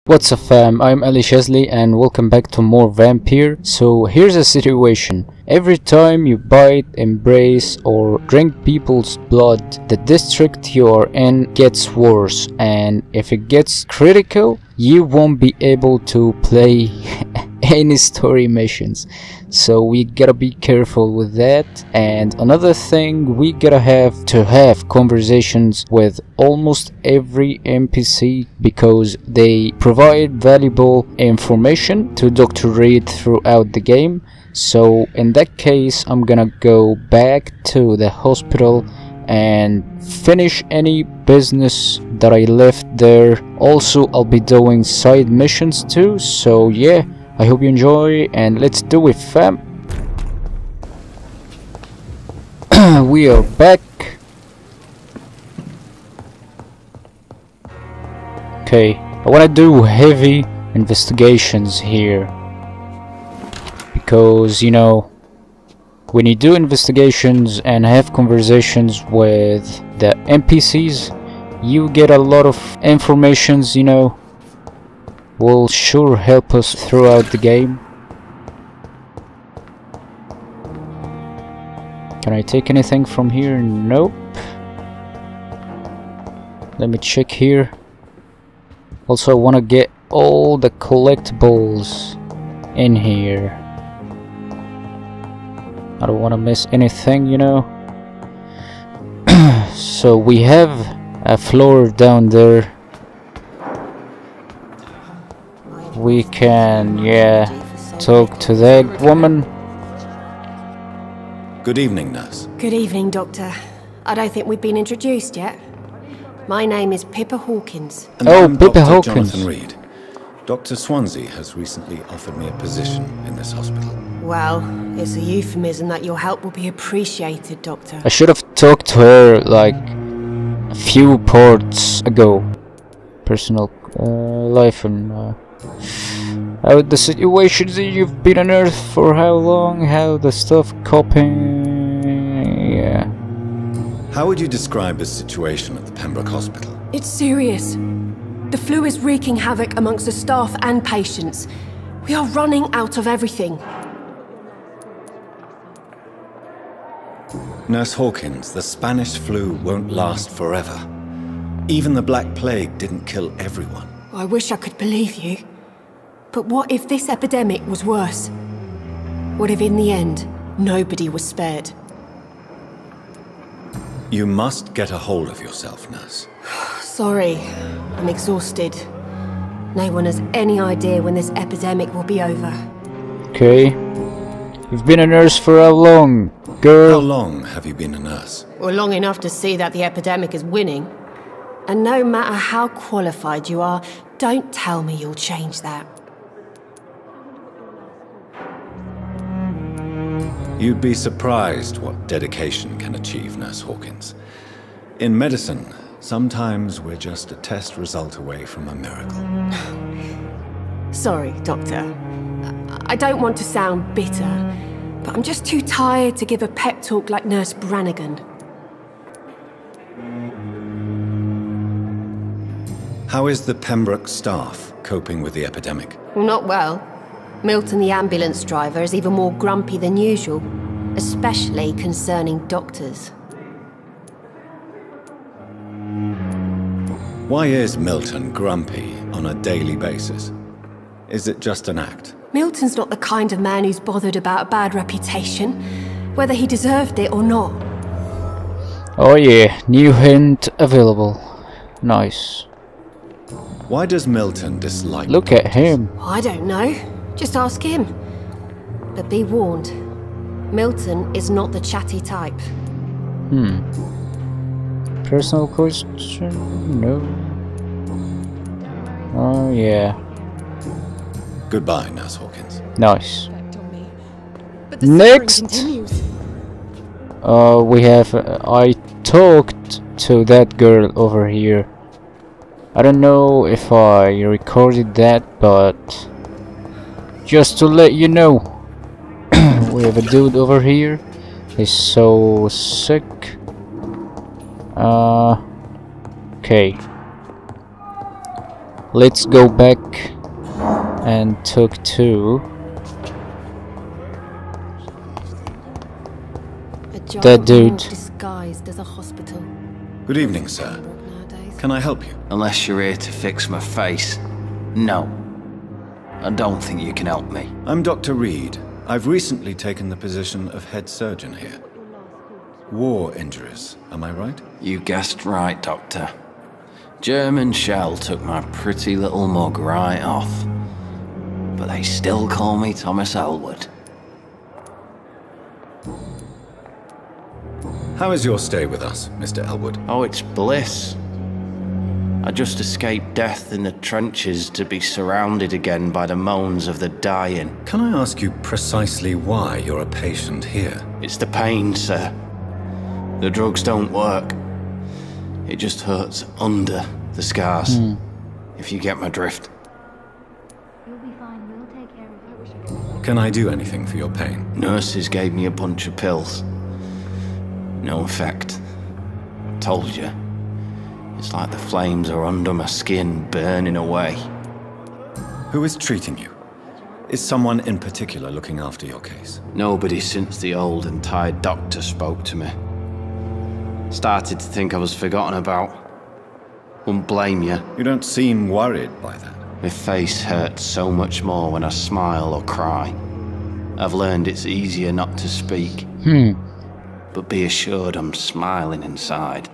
What's up fam, I'm Ali Shazli and welcome back to more Vampyr. So here's a situation. Every time you bite, embrace or drink people's blood, the district you are in gets worse, and if it gets critical, you won't be able to play any story missions. So we gotta be careful with that. And another thing, we gotta have conversations with almost every NPC because they provide valuable information to Dr. Reid throughout the game. So in that case, I'm gonna go back to the hospital and finish any business that I left there. Also, I'll be doing side missions too, so yeah, I hope you enjoy and let's do it fam. We are back. Okay, I wanna do heavy investigations here because, you know, when you do investigations and have conversations with the NPCs, you get a lot of informations, you know, will sure help us throughout the game. Can I take anything from here? Nope. Let me check here. Also, I want to get all the collectibles in here. I don't want to miss anything, you know. So we have a floor down there. We can, yeah, talk to that woman. Good evening, nurse. Good evening, Doctor. I don't think we've been introduced yet. My name is Pippa Hawkins. And I'm Dr. Jonathan Reid. Dr. Swansea has recently offered me a position in this hospital. Well, it's a euphemism that your help will be appreciated, Doctor. I should have talked to her like a few parts ago. Personal life and how the situations that you've been on Earth for how long, how the stuff coping, yeah. How would you describe the situation at the Pembroke Hospital? It's serious. The flu is wreaking havoc amongst the staff and patients. We are running out of everything. Nurse Hawkins, the Spanish flu won't last forever. Even the Black Plague didn't kill everyone. I wish I could believe you. But what if this epidemic was worse? What if in the end, nobody was spared? You must get a hold of yourself, nurse. Sorry, I'm exhausted. No one has any idea when this epidemic will be over. Okay. You've been a nurse for how long, girl? How long have you been a nurse? Well, long enough to see that the epidemic is winning. And no matter how qualified you are, don't tell me you'll change that. You'd be surprised what dedication can achieve, Nurse Hawkins. In medicine, sometimes we're just a test result away from a miracle. Sorry, Doctor. I don't want to sound bitter, but I'm just too tired to give a pep talk like Nurse Brannigan. How is the Pembroke staff coping with the epidemic? Well, not well. Milton, the ambulance driver, is even more grumpy than usual, especially concerning doctors. Why is Milton grumpy on a daily basis? Is it just an act? Milton's not the kind of man who's bothered about a bad reputation, whether he deserved it or not. Oh yeah, new hint available. Nice. Why does Milton dislike Look at him. I don't know. Just ask him. But be warned, Milton is not the chatty type. Personal question? No. Oh yeah. Goodbye, Nurse Hawkins. Nice. Next! We have I talked to that girl over here. I don't know if I recorded that, but just to let you know, we have a dude over here. He's so sick. Okay. let's go back and talk to that dude. Disguised as a hospital. Good evening, sir. Can I help you? Unless you're here to fix my face. No. I don't think you can help me. I'm Dr. Reid. I've recently taken the position of head surgeon here. War injuries, am I right? You guessed right, Doctor. German shell took my pretty little mug right off. But they still call me Thomas Elwood. How is your stay with us, Mr. Elwood? Oh, it's bliss. I just escaped death in the trenches to be surrounded again by the moans of the dying. Can I ask you precisely why you're a patient here? It's the pain, sir. The drugs don't work. It just hurts under the scars. If you get my drift. You'll be fine. We'll take care of it. Can I do anything for your pain? Nurses gave me a bunch of pills. No effect. Told you. It's like the flames are under my skin, burning away. Who is treating you? Is someone in particular looking after your case? Nobody since the old and tired doctor spoke to me. Started to think I was forgotten about. Wouldn't blame you. You don't seem worried by that. My face hurts so much more when I smile or cry. I've learned it's easier not to speak. But be assured I'm smiling inside.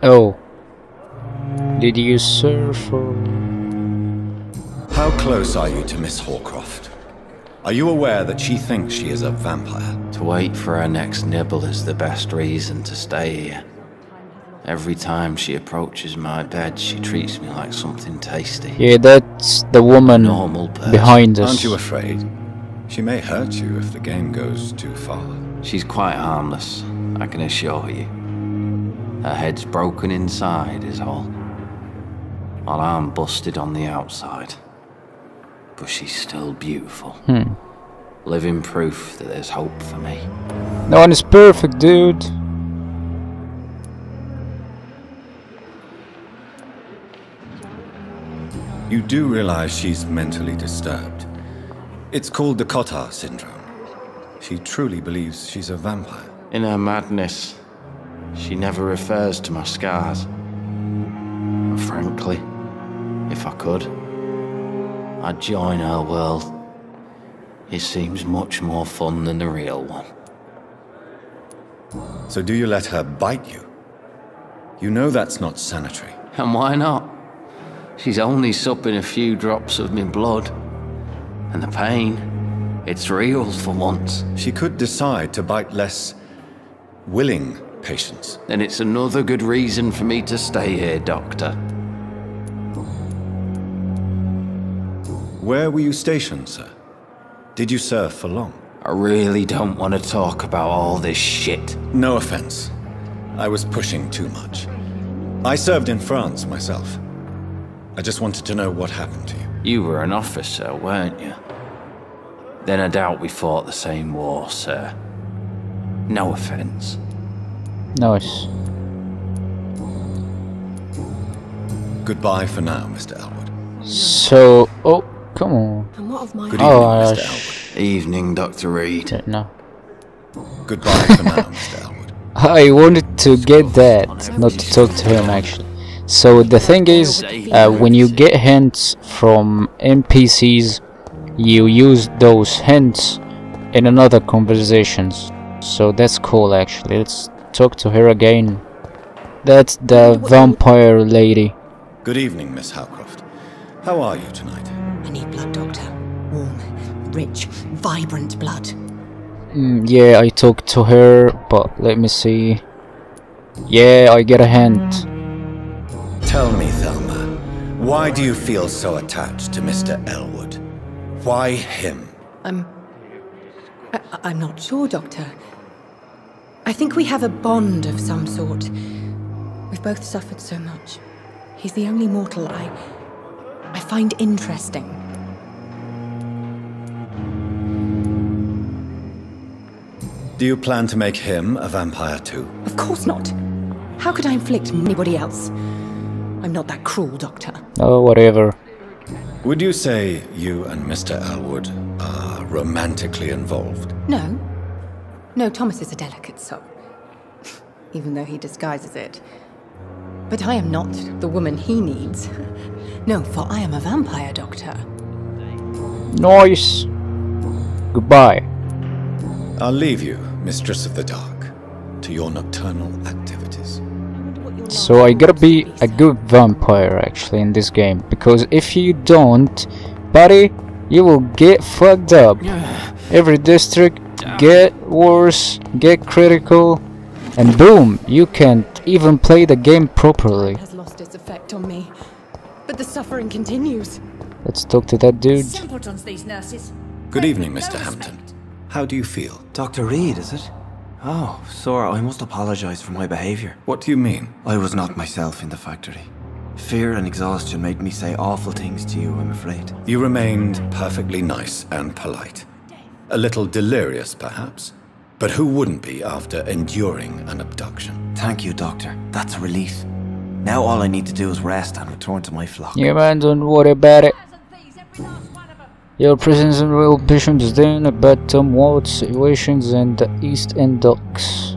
Oh. Did you surf or... How close are you to Miss Horcroft? Are you aware that she thinks she is a vampire? To wait for her next nibble is the best reason to stay here. Every time she approaches my bed, she treats me like something tasty. Yeah, that's the woman Normal person. behind us. Aren't you afraid? She may hurt you if the game goes too far. She's quite harmless, I can assure you. Her head's broken inside is all. While I'm busted on the outside. But she's still beautiful. Living proof that there's hope for me. No one is perfect, dude. You do realize she's mentally disturbed. It's called the Cotard syndrome. She truly believes she's a vampire. In her madness, she never refers to my scars. And frankly, if I could, I'd join her world. It seems much more fun than the real one. So do you let her bite you? You know that's not sanitary. And why not? She's only supping a few drops of my blood. And the pain, it's real for once. She could decide to bite less willing patients. Then it's another good reason for me to stay here, Doctor. Where were you stationed, sir? Did you serve for long? I really don't want to talk about all this shit. No offense. I was pushing too much. I served in France myself. I just wanted to know what happened to you. You were an officer, weren't you? Then I doubt we fought the same war, sir. No offense. Nice. Goodbye for now, Mr. Elwood. So, oh, come on. And what of my... Good evening, Mr. Elwood. Evening, Dr. Reid. No. Goodbye for now, Mr. Elwood. I wanted to get that, not to talk to him actually. So the thing is, when you get hints from NPCs, you use those hints in another conversations. So that's cool actually. Let's talk to her again. That's the vampire lady. Good evening, Miss Howcroft. How are you tonight? I need blood, Doctor. Warm, rich, vibrant blood. Yeah, I talked to her, but let me see. Yeah, I get a hint. Tell me, Thelma, why do you feel so attached to Mr. Elwood? Why him? I'm not sure, Doctor. I think we have a bond of some sort. We've both suffered so much. He's the only mortal I find interesting. Do you plan to make him a vampire too? Of course not. How could I inflict anybody else? I'm not that cruel, Doctor. Oh, whatever. Would you say you and Mr. Elwood are romantically involved? No. No, Thomas is a delicate soul. Even though he disguises it. But I am not the woman he needs. No, for I am a vampire, Doctor. Nice. Goodbye. I'll leave you, Mistress of the Dark, to your nocturnal activities. So I gotta be a good vampire actually in this game, because if you don't, buddy, you will get fucked up. Every district get worse, get critical, and boom, you can't even play the game properly. It has lost its effect on me, but the suffering continues. Let's talk to that dude. Simpletons, these nurses. Good evening, Mr. Hampton. How do you feel? Dr. Reid, is it? Oh, sir, I must apologize for my behavior. What do you mean? I was not myself in the factory. Fear and exhaustion made me say awful things to you, I'm afraid. You remained perfectly nice and polite. A little delirious, perhaps. But who wouldn't be after enduring an abduction? Thank you, Doctor. That's a relief. Now all I need to do is rest and return to my flock. Yeah, man, don't worry about it. Your presence in real patients then about Tom Ward situations in the East End docks.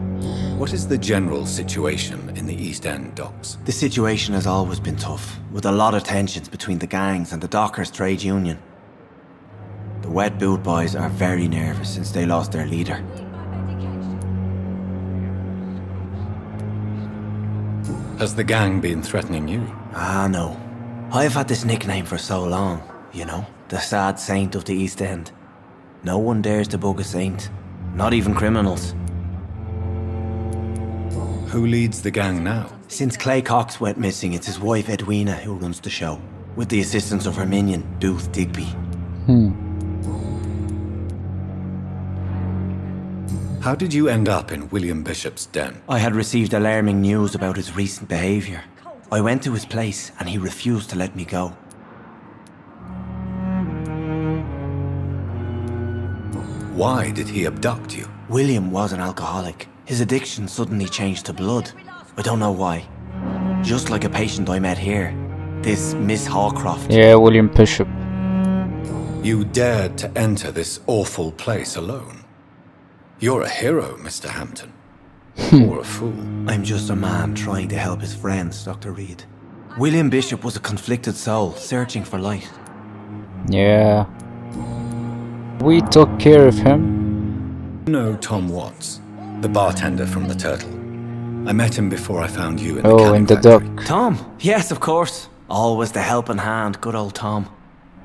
What is the general situation in the East End docks? The situation has always been tough, with a lot of tensions between the gangs and the dockers' trade union. The wet boot boys are very nervous since they lost their leader. Has the gang been threatening you? Ah, no. I've had this nickname for so long, you know, the sad saint of the East End. No one dares to bug a saint, not even criminals. Who leads the gang now? Since Clay Cox went missing, it's his wife Edwina who runs the show, with the assistance of her minion, Booth Digby. How did you end up in William Bishop's den? I had received alarming news about his recent behavior. I went to his place and he refused to let me go. Why did he abduct you? William was an alcoholic. His addiction suddenly changed to blood. I don't know why. Just like a patient I met here. This Miss Hawcroft. Yeah, William Bishop. You dared to enter this awful place alone. You're a hero, Mr. Hampton. Or a fool. I'm just a man trying to help his friends, Dr. Reid. William Bishop was a conflicted soul, searching for light. Yeah. We took care of him. You know Tom Watts, the bartender from the Turtle. I met him before I found you in the Oh, canning in the factory. dock. Tom? Yes, of course. Always the helping hand, good old Tom.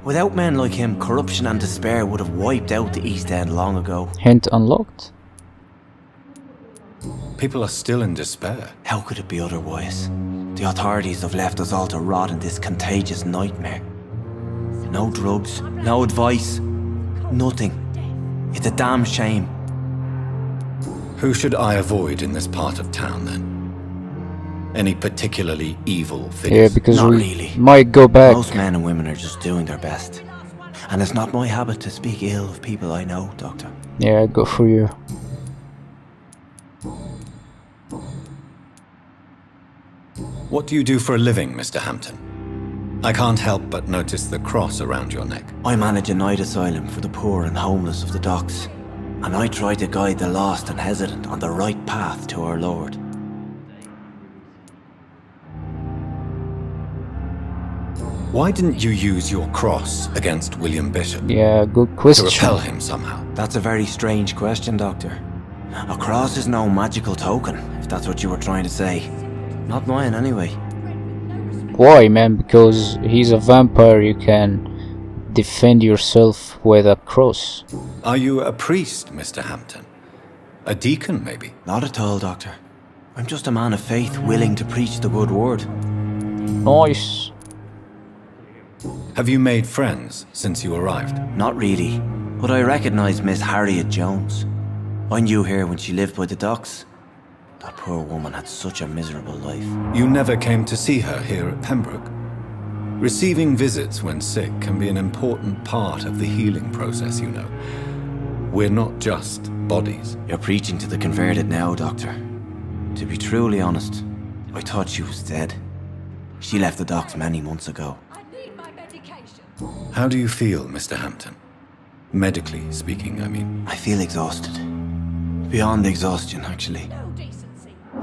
Without men like him, corruption and despair would have wiped out the East End long ago. Hint unlocked. People are still in despair. How could it be otherwise? The authorities have left us all to rot in this contagious nightmare. No drugs, no advice, nothing. It's a damn shame. Who should I avoid in this part of town, then? Any particularly evil Yeah, figures? because Not we really. might go back. Most men and women are just doing their best. And it's not my habit to speak ill of people I know, Doctor. Yeah, go for you. What do you do for a living, Mr. Hampton? I can't help but notice the cross around your neck. I manage a night asylum for the poor and homeless of the docks. And I try to guide the lost and hesitant on the right path to our Lord. Why didn't you use your cross against William Bishop? Yeah, good To question. repel him somehow? That's a very strange question, Doctor. A cross is no magical token, if that's what you were trying to say. Not mine, anyway. Why, man? Because he's a vampire, you can defend yourself with a cross. Are you a priest, Mr. Hampton? A deacon, maybe? Not at all, Doctor. I'm just a man of faith willing to preach the good word. Nice. Have you made friends since you arrived? Not really, but I recognize Miss Harriet Jones. I knew her when she lived by the docks. That poor woman had such a miserable life. You never came to see her here at Pembroke? Receiving visits when sick can be an important part of the healing process, you know. We're not just bodies. You're preaching to the converted now, Doctor. To be truly honest, I thought she was dead. She left the docks many months ago. How do you feel, Mr. Hampton? Medically speaking, I mean. I feel exhausted. Beyond exhaustion, actually.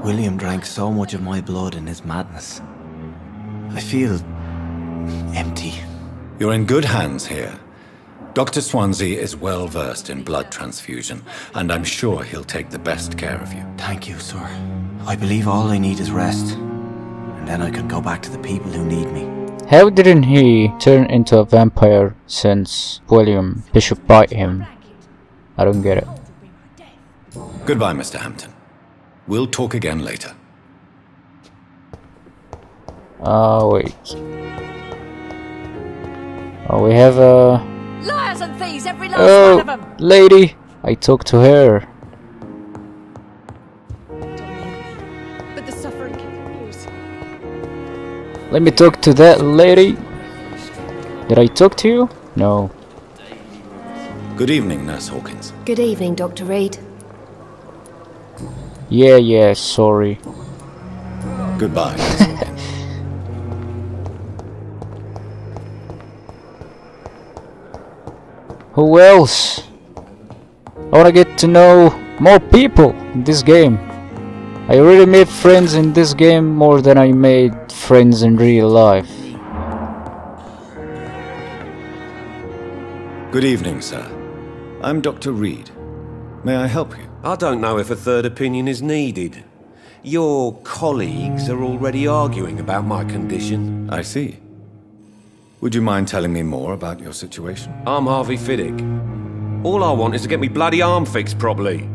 William drank so much of my blood in his madness. I feel empty. You're in good hands here. Dr. Swansea is well versed in blood transfusion, and I'm sure he'll take the best care of you. Thank you, sir. I believe all I need is rest, and then I can go back to the people who need me. How didn't he turn into a vampire since William Bishop bite him? I don't get it. Goodbye, Mr. Hampton. We'll talk again later. Wait. Oh, we have a... Liars and thieves, every last one of them! Lady! I talked to her. But the suffering continues. Let me talk to that lady. Did I talk to you? No. Good evening, Nurse Hawkins. Good evening, Dr. Reid. Yeah, sorry. Goodbye, Nurse Hawkins. Who else? I wanna get to know more people in this game. I already made friends in this game more than I made friends in real life. Good evening, sir. I'm Dr. Reid. May I help you? I don't know if a third opinion is needed. Your colleagues are already arguing about my condition. I see. Would you mind telling me more about your situation? I'm Harvey Fiddick. All I want is to get me bloody arm fixed properly.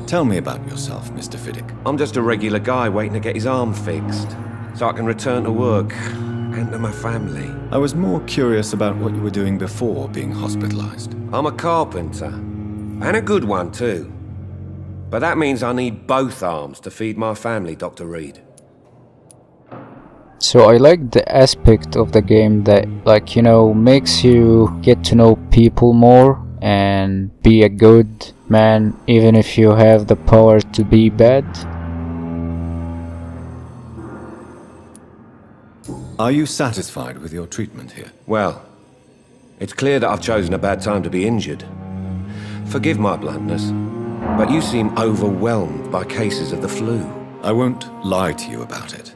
Tell me about yourself, Mr. Fiddick. I'm just a regular guy waiting to get his arm fixed, so I can return to work and to my family. I was more curious about what you were doing before being hospitalized. I'm a carpenter, and a good one too. But that means I need both arms to feed my family, Dr. Reid. So I like the aspect of the game that, like, you know, makes you get to know people more and be a good man even if you have the power to be bad. Are you satisfied with your treatment here? Well, it's clear that I've chosen a bad time to be injured. Forgive my bluntness, but you seem overwhelmed by cases of the flu. I won't lie to you about it.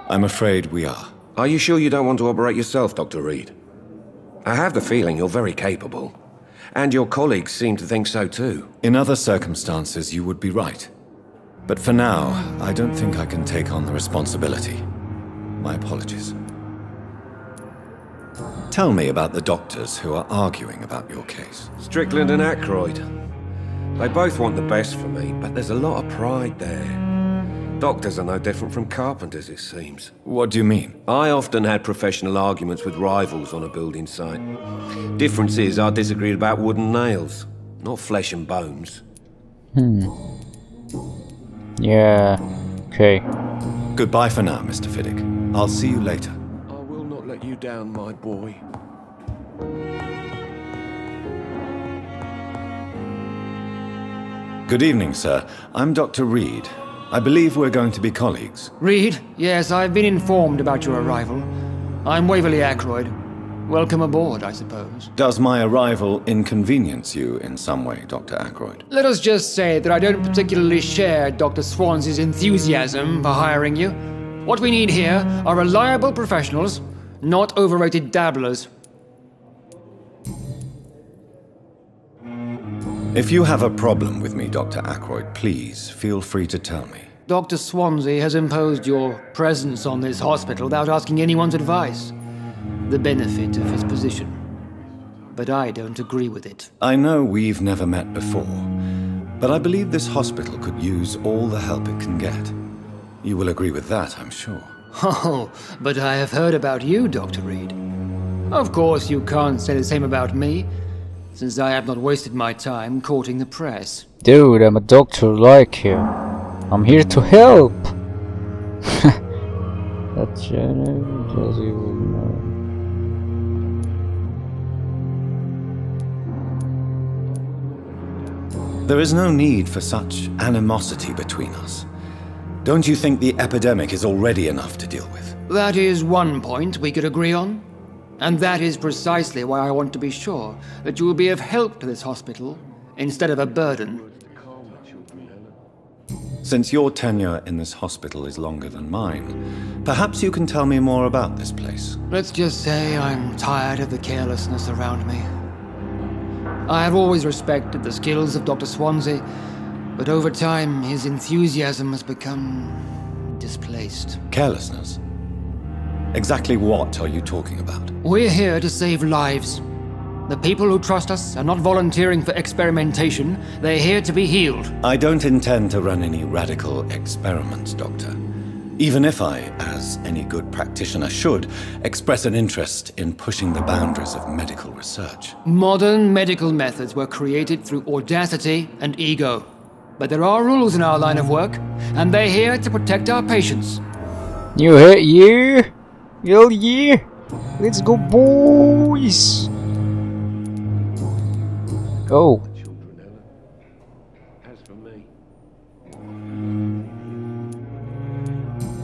I'm afraid we are. Are you sure you don't want to operate yourself, Dr. Reid? I have the feeling you're very capable, and your colleagues seem to think so too. In other circumstances, you would be right. But for now, I don't think I can take on the responsibility. My apologies. Tell me about the doctors who are arguing about your case. Strickland and Ackroyd. They both want the best for me, but there's a lot of pride there. Doctors are no different from carpenters, it seems. What do you mean? I often had professional arguments with rivals on a building site. Difference is, I disagreed about wooden nails, not flesh and bones. Yeah, okay. Goodbye for now, Mr. Fiddick. I'll see you later. I will not let you down, my boy. Good evening, sir. I'm Dr. Reid. I believe we're going to be colleagues. Reid? Yes, I've been informed about your arrival. I'm Waverly Ackroyd. Welcome aboard, I suppose. Does my arrival inconvenience you in some way, Dr. Ackroyd? Let us just say that I don't particularly share Dr. Swansea's enthusiasm for hiring you. What we need here are reliable professionals, not overrated dabblers. If you have a problem with me, Dr. Ackroyd, please feel free to tell me. Dr. Swansea has imposed your presence on this hospital without asking anyone's advice. The benefit of his position. But I don't agree with it. I know we've never met before, but I believe this hospital could use all the help it can get. You will agree with that, I'm sure. Oh, but I have heard about you, Dr. Reid. Of course, you can't say the same about me, since I have not wasted my time courting the press. Dude, I'm a doctor like you. I'm here to help. That's There is no need for such animosity between us. Don't you think the epidemic is already enough to deal with? That is one point we could agree on. And that is precisely why I want to be sure that you will be of help to this hospital instead of a burden. Since your tenure in this hospital is longer than mine, perhaps you can tell me more about this place. Let's just say I'm tired of the carelessness around me. I have always respected the skills of Dr. Swansea, but over time his enthusiasm has become displaced. Carelessness? Exactly what are you talking about? We're here to save lives. The people who trust us are not volunteering for experimentation. They're here to be healed. I don't intend to run any radical experiments, Doctor. Even if I, as any good practitioner should, express an interest in pushing the boundaries of medical research. Modern medical methods were created through audacity and ego. But there are rules in our line of work, and they're here to protect our patients. You hit you! Hell yeah! Let's go, boys! Oh.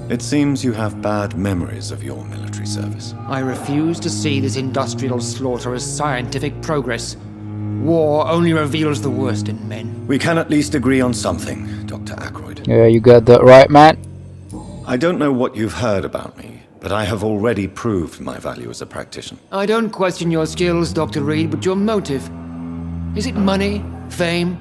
It seems you have bad memories of your military service. I refuse to see this industrial slaughter as scientific progress. War only reveals the worst in men. We can at least agree on something, Dr. Ackroyd. Yeah, you got that right, man. I don't know what you've heard about me, but I have already proved my value as a practitioner. I don't question your skills, Dr. Reid, but your motive. Is it money, fame,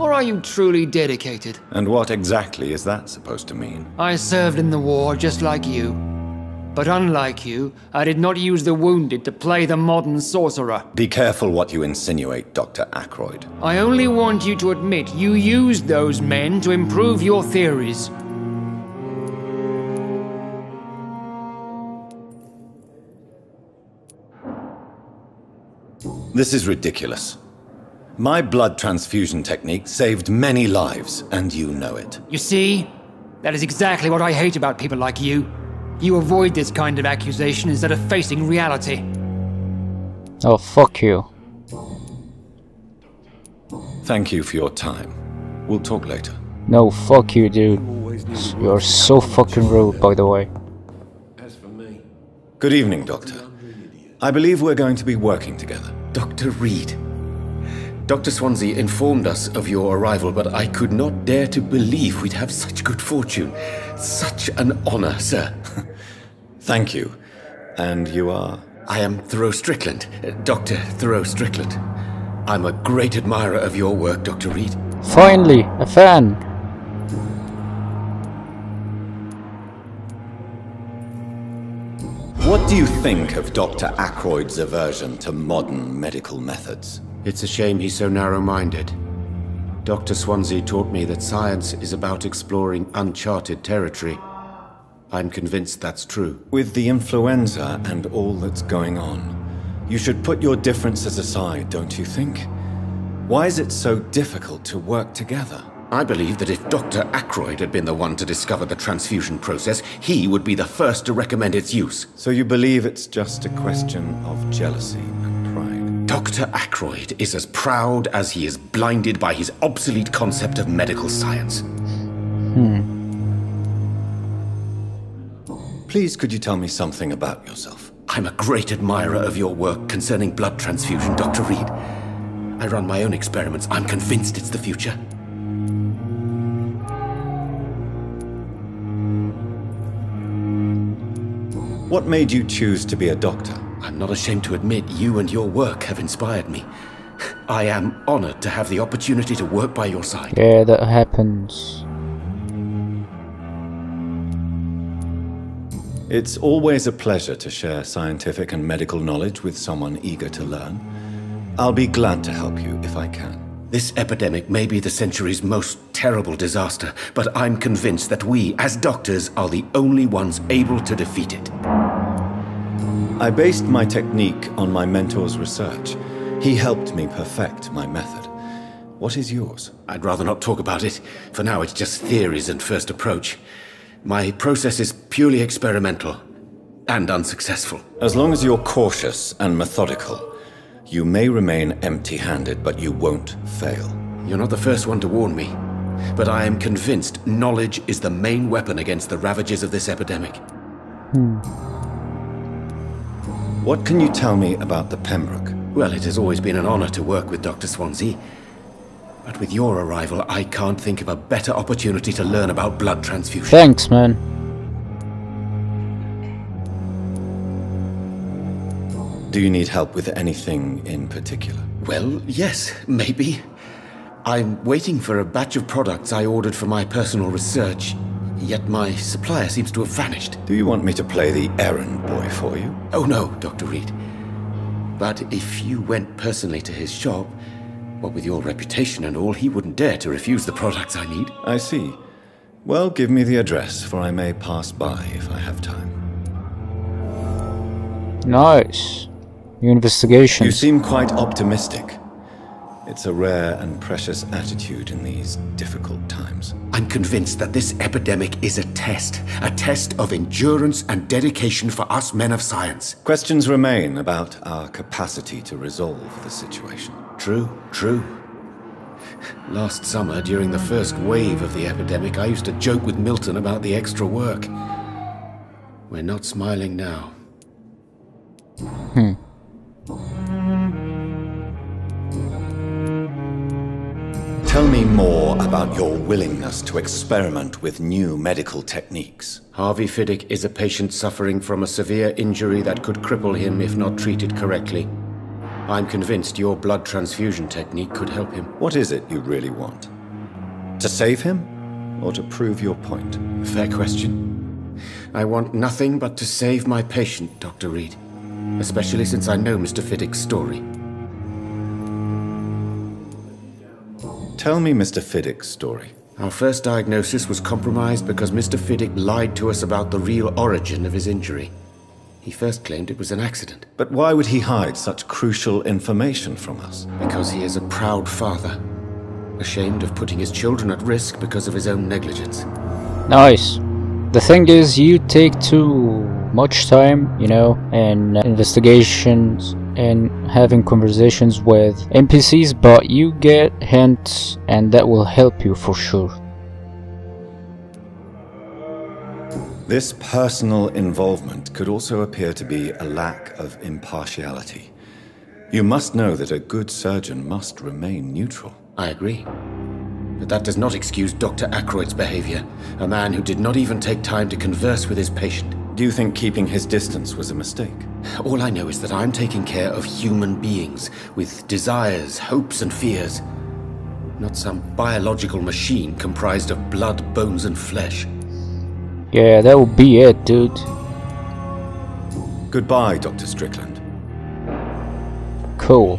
or are you truly dedicated? And what exactly is that supposed to mean? I served in the war just like you. But unlike you, I did not use the wounded to play the modern sorcerer. Be careful what you insinuate, Dr. Ackroyd. I only want you to admit you used those men to improve your theories. This is ridiculous. My blood transfusion technique saved many lives, and you know it. You see? That is exactly what I hate about people like you. You avoid this kind of accusation instead of facing reality. Oh, fuck you. Thank you for your time. We'll talk later. No, fuck you, dude. You're so fucking rude, by the way. Good evening, Doctor. I believe we're going to be working together. Dr. Reid. Dr. Swansea informed us of your arrival, but I could not dare to believe we'd have such good fortune. Such an honor, sir. Thank you. And you are? I am Thoreau Strickland, Dr. Thoreau Strickland. I'm a great admirer of your work, Dr. Reid. Finally, a fan. What do you think of Dr. Ackroyd's aversion to modern medical methods? It's a shame he's so narrow-minded. Dr. Swansea taught me that science is about exploring uncharted territory. I'm convinced that's true. With the influenza and all that's going on, you should put your differences aside, don't you think? Why is it so difficult to work together? I believe that if Dr. Ackroyd had been the one to discover the transfusion process, he would be the first to recommend its use. So you believe it's just a question of jealousy and pride? Dr. Ackroyd is as proud as he is blinded by his obsolete concept of medical science. Please, could you tell me something about yourself? I'm a great admirer of your work concerning blood transfusion, Dr. Reid. I run my own experiments. I'm convinced it's the future. What made you choose to be a doctor? I'm not ashamed to admit you and your work have inspired me. I am honored to have the opportunity to work by your side. Yeah, that happens. It's always a pleasure to share scientific and medical knowledge with someone eager to learn. I'll be glad to help you if I can. This epidemic may be the century's most terrible disaster, but I'm convinced that we, as doctors, are the only ones able to defeat it. I based my technique on my mentor's research. He helped me perfect my method. What is yours? I'd rather not talk about it. For now, it's just theories and first approach. My process is purely experimental and unsuccessful. As long as you're cautious and methodical, you may remain empty-handed, but you won't fail. You're not the first one to warn me, but I am convinced knowledge is the main weapon against the ravages of this epidemic. What can you tell me about the Pembroke? Well, it has always been an honor to work with Dr. Swansea. But with your arrival, I can't think of a better opportunity to learn about blood transfusion. Thanks, man. Do you need help with anything in particular? Well, yes, maybe. I'm waiting for a batch of products I ordered for my personal research, yet my supplier seems to have vanished. Do you want me to play the errand boy for you? Oh no, Dr. Reid. But if you went personally to his shop, what with your reputation and all, he wouldn't dare to refuse the products I need. I see. Well, give me the address, for I may pass by if I have time. Nice. New investigations. You seem quite optimistic. It's a rare and precious attitude in these difficult times. I'm convinced that this epidemic is a test of endurance and dedication for us men of science. Questions remain about our capacity to resolve the situation. True. Last summer, during the first wave of the epidemic, I used to joke with Milton about the extra work. We're not smiling now. Tell me more about your willingness to experiment with new medical techniques. Harvey Fiddick is a patient suffering from a severe injury that could cripple him if not treated correctly. I'm convinced your blood transfusion technique could help him. What is it you really want? To save him, or to prove your point? Fair question. I want nothing but to save my patient, Dr. Reid. Especially since I know Mr. Fiddick's story. Tell me Mr. Fiddick's story. Our first diagnosis was compromised because Mr. Fiddick lied to us about the real origin of his injury. He first claimed it was an accident. But why would he hide such crucial information from us? Because he is a proud father. Ashamed of putting his children at risk because of his own negligence. Nice. The thing is, you take too much time, you know, in investigations and having conversations with NPCs, but you get hints and that will help you for sure. This personal involvement could also appear to be a lack of impartiality. You must know that a good surgeon must remain neutral. I agree. But that does not excuse Dr. Ackroyd's behavior, a man who did not even take time to converse with his patient. Do you think keeping his distance was a mistake? All I know is that I'm taking care of human beings with desires, hopes, and fears. Not some biological machine comprised of blood, bones, and flesh. Yeah, that will be it, dude. Goodbye, Dr. Strickland. Cool.